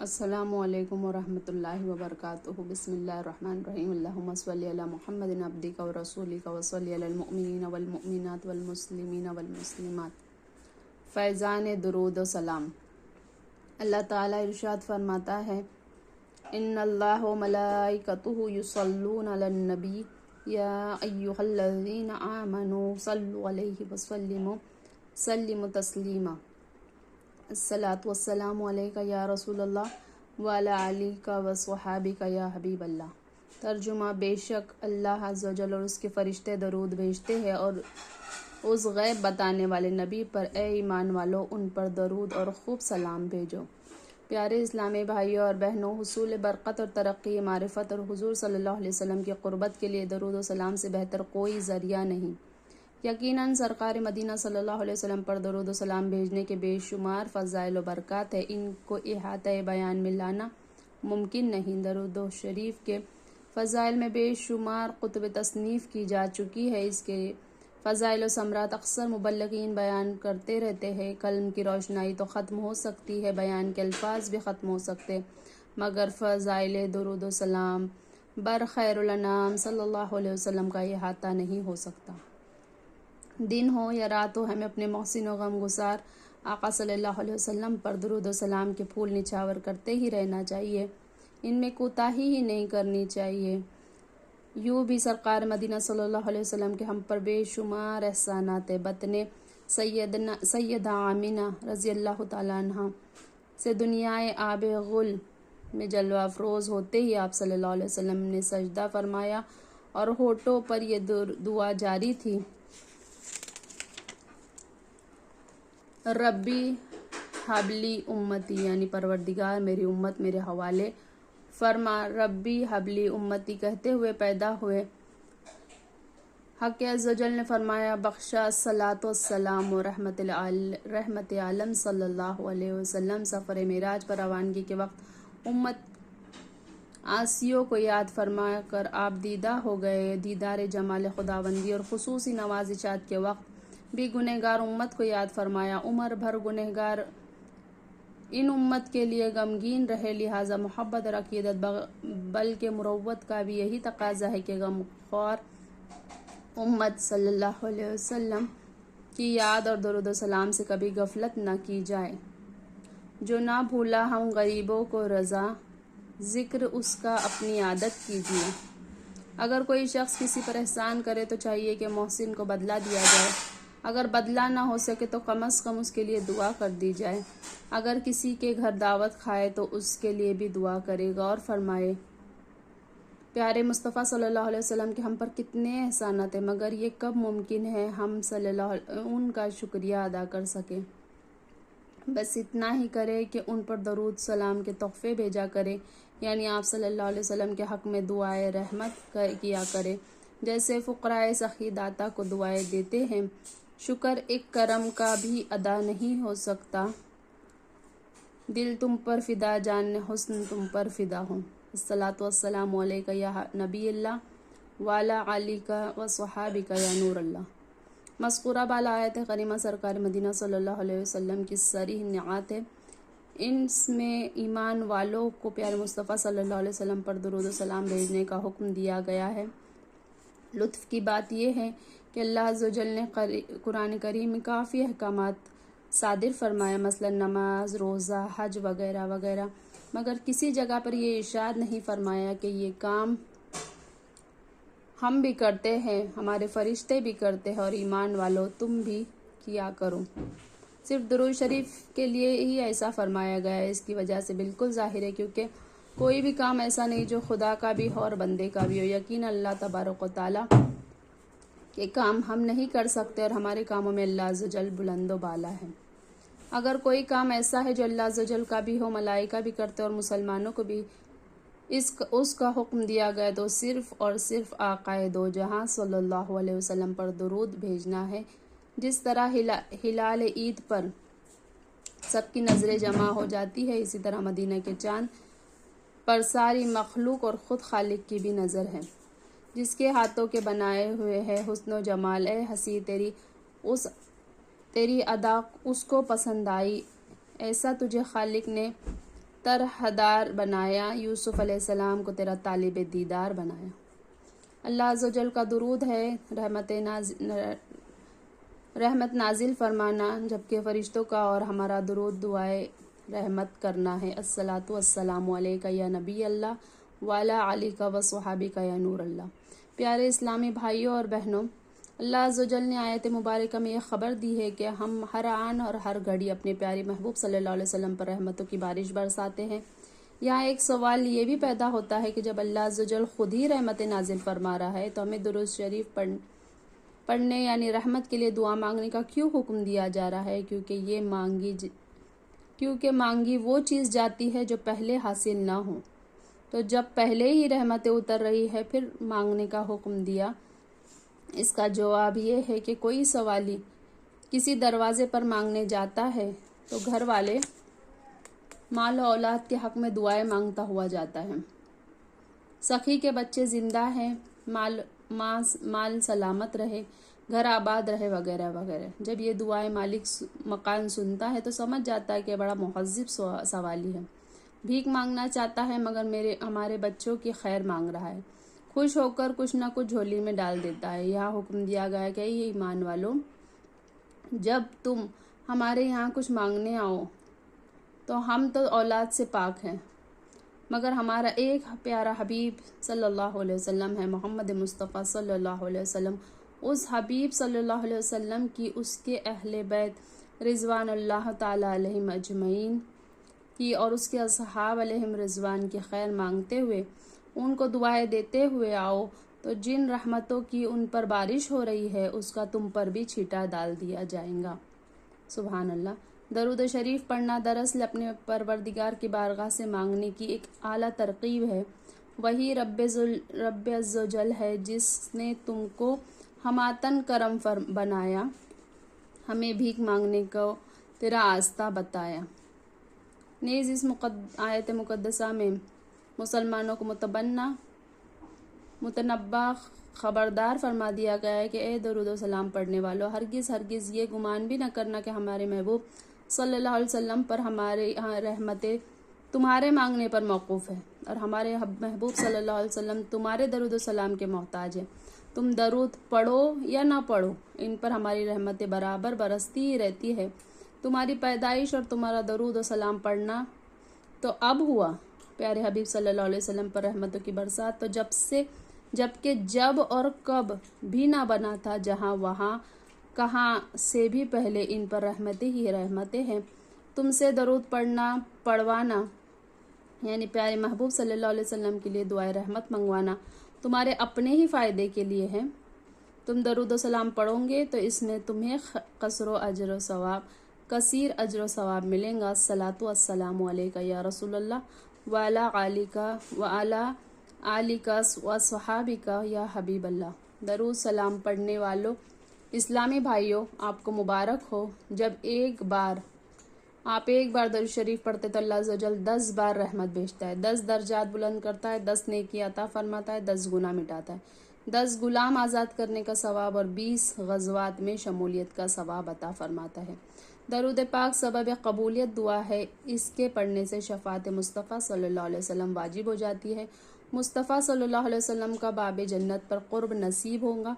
السلام علیکم ورحمۃ اللہ وبرکاتہ۔ بسم اللہ الرحمن الرحیم۔ اللہم صلی علی محمد عبدک و رسولک و صلی علی المؤمنین والمؤمنات والمسلمین والمسلمات۔ فیضان درود و سلام۔ اللہ تعالیٰ ارشاد فرماتا ہے، ان اللہ و ملائکتہ یصلون علی النبی یا ایھا الذین آمنوا صلوا علیہ وسلموا تسلیما۔ الصلاۃ والسلام علیک یا رسول اللہ وعلی آلک وصحابک یا حبیب اللہ۔ ترجمہ: بے شک اللہ عز و جل اور اس کے فرشتے درود بھیجتے ہیں اور اس غیب بتانے والے نبی پر، اے ایمان والو ان پر درود اور خوب سلام بھیجو۔ پیارے اسلامی بھائیوں اور بہنوں، حصول برکت اور ترقی معرفت اور حضور صلی اللہ علیہ وسلم کی قربت کے لیے درود و سلام سے بہتر کوئی ذریعہ نہیں۔ یقیناً سرکار مدینہ صلی اللہ علیہ وسلم پر درود و سلام بھیجنے کے بے شمار فضائل و برکات ہیں، ان کو احاطۂ بیان میں لانا ممکن نہیں۔ درود شریف کے فضائل میں بے شمار کتب تصنیف کی جا چکی ہے، اس کے فضائل و ثمرات اکثر مبلغین بیان کرتے رہتے ہیں۔ قلم کی روشنائی تو ختم ہو سکتی ہے، بیان کے الفاظ بھی ختم ہو سکتے، مگر فضائل درود و سلام بر خیر الانام صلی اللہ علیہ وسلم کا احاطہ نہیں ہو سکتا۔ دن ہو یا رات ہو، ہمیں اپنے محسن و غم گسار آقا صلی اللہ علیہ وسلم پر درود و سلام کے پھول نچھاور کرتے ہی رہنا چاہیے، ان میں کوتاہی ہی نہیں کرنی چاہیے۔ یوں بھی سرکار مدینہ صلی اللہ علیہ وسلم کے ہم پر بے شمار احسانات ہیں۔ بطن سیدہ آمینہ رضی اللہ تعالیٰ عنہ سے دنیائے آب غل میں جلوہ افروز ہوتے ہی آپ صلی اللہ علیہ وسلم نے سجدہ فرمایا اور ہونٹوں پر یہ دعا جاری تھی، ربی حبلی امتی، یعنی پروردگار میری امت میرے حوالے فرما۔ ربی حبلی امتی کہتے ہوئے پیدا ہوئے۔ حق عز و جل نے فرمایا، بخشا الصلاۃ والسلام و رحمت عالم صلی اللہ علیہ وسلم سفر معراج پر روانگی کے وقت امت آسیوں کو یاد فرما کر آپ دیدہ ہو گئے۔ دیدار جمال خداوندی اور خصوصی نوازشات کے وقت بھی گنہگار امت کو یاد فرمایا۔ عمر بھر گنہگار ان امت کے لیے غمگین رہے، لہٰذا محبت اور عقیدت بلکہ مروت کا بھی یہی تقاضا ہے کہ غمخوار امت صلی اللہ علیہ وسلم کی یاد اور درود و سلام سے کبھی غفلت نہ کی جائے۔ جو نہ بھولا ہم غریبوں کو رضا، ذکر اس کا اپنی عادت کیجیے۔ اگر کوئی شخص کسی پر احسان کرے تو چاہیے کہ محسن کو بدلہ دیا جائے، اگر بدلہ نہ ہو سکے تو کم از کم اس کے لیے دعا کر دی جائے۔ اگر کسی کے گھر دعوت کھائے تو اس کے لیے بھی دعا کرے۔ غور فرمائے، پیارے مصطفیٰ صلی اللہ علیہ وسلم کے ہم پر کتنے احسانات ہیں، مگر یہ کب ممکن ہے ہم ان کا شکریہ ادا کر سکیں؟ بس اتنا ہی کرے کہ ان پر درود سلام کے تحفے بھیجا کرے، یعنی آپ صلی اللہ علیہ وسلم کے حق میں دعائے رحمت کیا کرے، جیسے فقراء سخی داتا کو دعائیں دیتے ہیں۔ شکر ایک کرم کا بھی ادا نہیں ہو سکتا۔ دل تم پر فدا، جان حسن تم پر فدا ہوں۔ الصلاۃ والسلام علیک یا نبی اللہ وعلی آلک وصحابک یا نور اللہ۔ مذکورہ بالا آیت کریمہ سرکار مدینہ صلی اللہ علیہ وسلم کی صریح نعت ہے، اس میں ایمان والوں کو پیارے مصطفیٰ صلی اللہ علیہ وسلم پر درود و سلام بھیجنے کا حکم دیا گیا ہے۔ لطف کی بات یہ ہے کہ اللہ عز و جل نے قرآن کریم میں کافی احکامات صادر فرمایا، مثلا نماز، روزہ، حج وغیرہ وغیرہ، مگر کسی جگہ پر یہ ارشاد نہیں فرمایا کہ یہ کام ہم بھی کرتے ہیں، ہمارے فرشتے بھی کرتے ہیں اور ایمان والو تم بھی کیا کرو۔ صرف درود شریف کے لیے ہی ایسا فرمایا گیا ہے۔ اس کی وجہ سے بالکل ظاہر ہے، کیونکہ کوئی بھی کام ایسا نہیں جو خدا کا بھی ہو اور بندے کا بھی ہو۔ یقینا اللہ تبارک و تعالیٰ کے کام ہم نہیں کر سکتے اور ہمارے کاموں میں اللہ عز و جل بلند و بالا ہے۔ اگر کوئی کام ایسا ہے جو اللہ عز و جل کا بھی ہو، ملائکہ بھی کرتے اور مسلمانوں کو بھی اس کا حکم دیا گیا، تو صرف اور صرف آقائے دو جہاں صلی اللہ علیہ وسلم پر درود بھیجنا ہے۔ جس طرح ہلال عید پر سب کی نظریں جمع ہو جاتی ہے، اسی طرح مدینہ کے چاند پر ساری مخلوق اور خود خالق کی بھی نظر ہے، جس کے ہاتھوں کے بنائے ہوئے ہے حسن و جمال۔ اے ہنسی تیری ادا اس کو پسند آئی، ایسا تجھے خالق نے طرحدار بنایا، یوسف علیہ السلام کو تیرا طالب دیدار بنایا۔ اللہ عز و جل کا درود ہے رحمت نازل فرمانا، جبکہ فرشتوں کا اور ہمارا درود دعائے رحمت کرنا ہے۔ الصلاۃ والسلام علیک یا نبی اللہ وعلی آلک و صحابک یا نور اللہ۔ پیارے اسلامی بھائیوں اور بہنوں، اللہ عز و جل نے آیت مبارکہ میں یہ خبر دی ہے کہ ہم ہر آن اور ہر گھڑی اپنے پیارے محبوب صلی اللہ علیہ وسلم پر رحمتوں کی بارش برساتے ہیں۔ یہاں ایک سوال یہ بھی پیدا ہوتا ہے کہ جب اللہ عز و جل خود ہی رحمت نازل فرما رہا ہے تو ہمیں درود شریف پڑھنے یعنی رحمت کے لیے دعا مانگنے کا کیوں حکم دیا جا رہا ہے؟ کیونکہ مانگی وہ چیز جاتی ہے جو پہلے حاصل نہ ہو، تو جب پہلے ہی رحمتیں اتر رہی ہے پھر مانگنے کا حکم دیا۔ اس کا جواب یہ ہے کہ کوئی سوالی کسی دروازے پر مانگنے جاتا ہے تو گھر والے مال و اولاد کے حق میں دعائیں مانگتا ہوا جاتا ہے، سخی کے بچے زندہ ہیں، مال سلامت رہے، گھر آباد رہے، وغیرہ وغیرہ۔ جب یہ دعائیں مالک مکان سنتا ہے تو سمجھ جاتا ہے کہ بڑا مہذب سوالی ہے، بھیک مانگنا چاہتا ہے مگر ہمارے بچوں کی خیر مانگ رہا ہے، خوش ہو کر کچھ نہ کچھ جھولی میں ڈال دیتا ہے۔ یہاں حکم دیا گیا ہے کہ یہ ایمان والو، جب تم ہمارے یہاں کچھ مانگنے آؤ تو ہم تو اولاد سے پاک ہیں، مگر ہمارا ایک پیارا حبیب صلی اللہ علیہ وسلم ہے، محمد مصطفیٰ صلی اللہ علیہ وسلم۔ اس حبیب صلی اللہ علیہ وسلم کی، اس کے اہل بیت رضوان اللہ تعالی علیہم اجمعین کی اور اس کے اصحاب علیہم رضوان کی خیر مانگتے ہوئے، ان کو دعائیں دیتے ہوئے آؤ تو جن رحمتوں کی ان پر بارش ہو رہی ہے اس کا تم پر بھی چھیٹا ڈال دیا جائے گا۔ سبحان اللہ۔ درود شریف پڑھنا دراصل اپنے پروردگار کی بارگاہ سے مانگنے کی ایک اعلیٰ ترغیب ہے۔ وہی رب عز و جل ہے جس نے تم کو ہماتن کرم بنایا، ہمیں بھیک مانگنے کو تیرا آستہ بتایا۔ نیز اس آیت مقدسہ میں مسلمانوں کو متنبہ خبردار فرما دیا گیا ہے کہ اے درود و سلام پڑھنے والوں، ہرگز یہ گمان بھی نہ کرنا کہ ہمارے محبوب صلی اللہ علیہ وسلم پر ہمارے رحمتیں تمہارے مانگنے پر موقوف ہے، اور ہمارے محبوب صلی اللہ علیہ وسلم تمہارے درود و سلام کے محتاج ہیں۔ تم درود پڑھو یا نہ پڑھو، ان پر ہماری رحمتیں برابر برستی ہی رہتی ہے۔ تمہاری پیدائش اور تمہارا درود و سلام پڑھنا تو اب ہوا، پیارے حبیب صلی اللہ علیہ وسلم پر رحمتوں کی برسات تو جبکہ جب اور کب بھی نہ بنا تھا، جہاں وہاں کہاں سے بھی پہلے ان پر رحمتیں ہی رحمتیں ہیں۔ تم سے درود پڑھوانا یعنی پیارے محبوب صلی اللہ علیہ وسلم کے لیے دعائے رحمت منگوانا تمہارے اپنے ہی فائدے کے لیے ہے۔ تم درود و سلام پڑھو گے تو اس میں تمہیں کثیر اجر و ثواب ملیں گا۔ الصلاۃ والسلام علیک یا رسول اللہ وعلی آلک و صحابک یا حبیب اللہ۔ درود سلام پڑھنے والوں اسلامی بھائیوں، آپ کو مبارک ہو۔ جب آپ ایک بار درود شریف پڑھتے تو اللہ عز و جل 10 بار رحمت بھیجتا ہے، 10 درجات بلند کرتا ہے، 10 نیکی عطا فرماتا ہے، 10 گناہ مٹاتا ہے، 10 غلام آزاد کرنے کا ثواب اور 20 غزوات میں شمولیت کا ثواب عطا فرماتا ہے۔ درود پاک سبب قبولیت دعا ہے، اس کے پڑھنے سے شفاعت مصطفیٰ صلی اللہ علیہ وسلم واجب ہو جاتی ہے، مصطفیٰ صلی اللہ علیہ وسلم کا باب جنت پر قرب نصیب ہوگا۔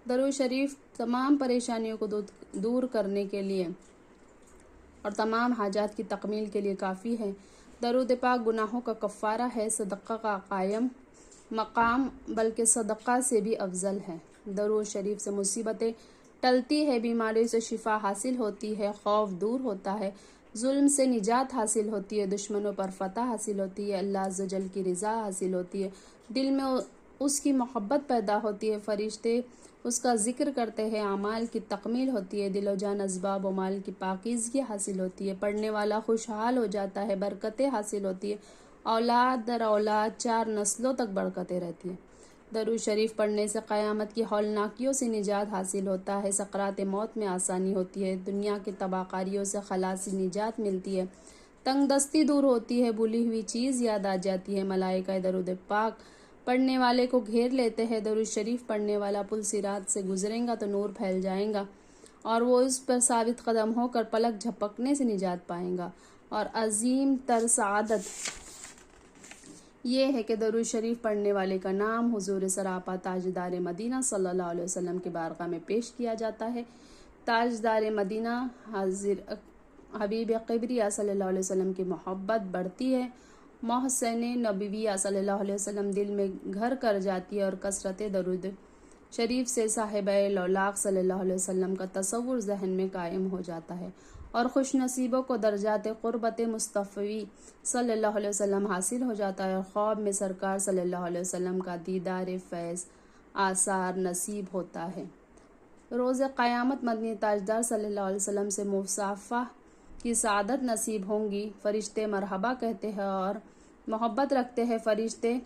درود شریف تمام پریشانیوں کو دور کرنے کے لیے اور تمام حاجات کی تکمیل کے لیے کافی ہے۔ درود پاک گناہوں کا کفارہ ہے، صدقہ کا قائم مقام بلکہ صدقہ سے بھی افضل ہے۔ درود شریف سے مصیبتیں ٹلتی ہے، بیماریوں سے شفا حاصل ہوتی ہے، خوف دور ہوتا ہے، ظلم سے نجات حاصل ہوتی ہے، دشمنوں پر فتح حاصل ہوتی ہے، اللہ عز و جل کی رضا حاصل ہوتی ہے، دل میں اس کی محبت پیدا ہوتی ہے، فرشتے اس کا ذکر کرتے ہیں، اعمال کی تکمیل ہوتی ہے، دل و جان اسباب و مال کی پاکیزگی حاصل ہوتی ہے، پڑھنے والا خوشحال ہو جاتا ہے، برکتیں حاصل ہوتی ہے، اولاد در اولاد 4 نسلوں تک برکتیں رہتی ہیں۔ درود شریف پڑھنے سے قیامت کی ہولناکیوں سے نجات حاصل ہوتا ہے، سکرات موت میں آسانی ہوتی ہے، دنیا کی تباہکاریوں سے خلاصی نجات ملتی ہے، تنگ دستی دور ہوتی ہے، بھولی ہوئی چیز یاد آ جاتی ہے، ملائکہ درود پاک پڑھنے والے کو گھیر لیتے ہیں، درود شریف پڑھنے والا پل صراط سے گزرے گا تو نور پھیل جائے گا اور وہ اس پر ثابت قدم ہو کر پلک جھپکنے سے نجات پائے گا اور عظیم تر سعادت یہ ہے کہ درود شریف پڑھنے والے کا نام حضور سراپا تاجدار مدینہ صلی اللہ علیہ وسلم کی بارگاہ میں پیش کیا جاتا ہے۔ تاجدار مدینہ حبیب قبریہ صلی اللہ علیہ وسلم کی محبت بڑھتی ہے، محسن نبویہ صلی اللہ علیہ وسلم دل میں گھر کر جاتی ہے، اور کثرت درود شریف سے صاحب لولاق صلی اللہ علیہ وسلم کا تصور ذہن میں قائم ہو جاتا ہے، اور خوش نصیبوں کو درجات قربت مصطفی صلی اللہ علیہ وسلم حاصل ہو جاتا ہے، اور خواب میں سرکار صلی اللہ علیہ وسلم کا دیدار فیض آثار نصیب ہوتا ہے۔ روز قیامت مدنی تاجدار صلی اللہ علیہ وسلم سے مصافحہ کی سعادت نصیب ہوں گی۔ فرشتے مرحبا کہتے ہیں اور محبت رکھتے ہیں، فرشتے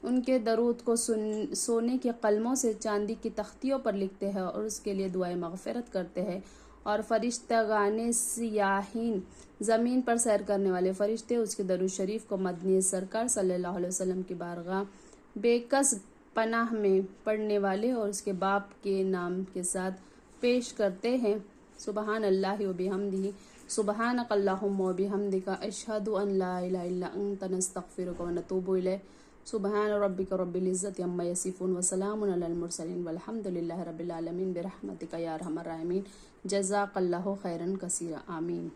ان کے درود کو سونے کے قلموں سے چاندی کی تختیوں پر لکھتے ہیں اور اس کے لیے دعائیں مغفرت کرتے ہیں، اور فرشتگان سیاحین زمین پر سیر کرنے والے فرشتے اس کے درود شریف کو مدنی سرکار صلی اللہ علیہ وسلم کی بارگاہ بے کس پناہ میں پڑھنے والے اور اس کے باپ کے نام کے ساتھ پیش کرتے ہیں۔ سبحان اللہ و بحمدہ، سبحانک اللہم و بحمدک، اشہد ان لا الہ الا انت، نستغفرک و نتوب الیک۔ سبحان ربک رب العزت عما یصفون وسلام علی المرسلین والحمد للہ رب العالمین برحمتک یا ارحم الراحمین۔ جزاک اللہ خیرا کثیرا، آمین۔